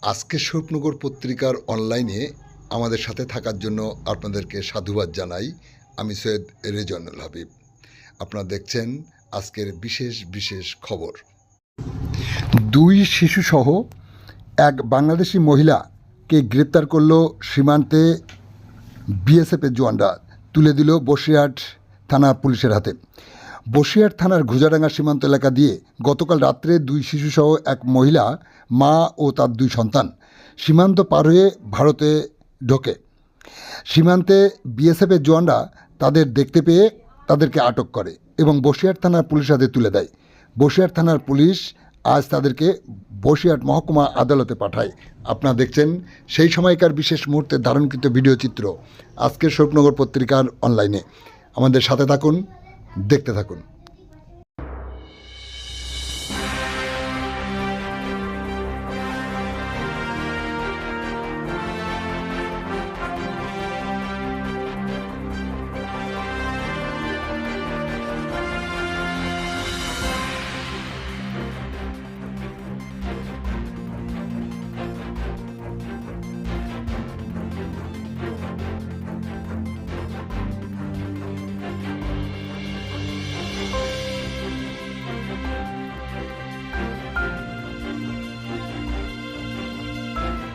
আজকে স্বপ্নগর পত্রিকার অনলাইনে আমাদের সাথে থাকার জন্য আপনাদেরকে সাধুবাদ জানাই। আমি সৈয়দ রেজওয়ানুল হাবিব। আপনারা দেখছেন আজকের বিশেষ বিশেষ খবর। দুই শিশুসহ এক বাংলাদেশি মহিলাকে গ্রেপ্তার করল সীমান্তে বিএসএফের জওয়ানরা, তুলে দিল বসিরহাট থানা পুলিশের হাতে। বসিরহাট থানার ঘুজাডাঙ্গা সীমান্ত এলাকা দিয়ে গতকাল রাত্রে দুই শিশুসহ এক মহিলা, মা ও তার দুই সন্তান সীমান্ত পার হয়ে ভারতে ঢোকে। সীমান্তে বিএসএফের জওয়ানরা তাদের দেখতে পেয়ে তাদেরকে আটক করে এবং বসিরহাট থানার পুলিশের হাতে তুলে দেয়। বসিরহাট থানার পুলিশ আজ তাদেরকে বসিরহাট মহকুমা আদালতে পাঠায়। আপনারা দেখছেন সেই সময়কার বিশেষ মুহূর্তের ধারণকৃত ভিডিও চিত্র আজকের স্বপ্নগর পত্রিকার অনলাইনে। আমাদের সাথে থাকুন, দেখতে থাকুন।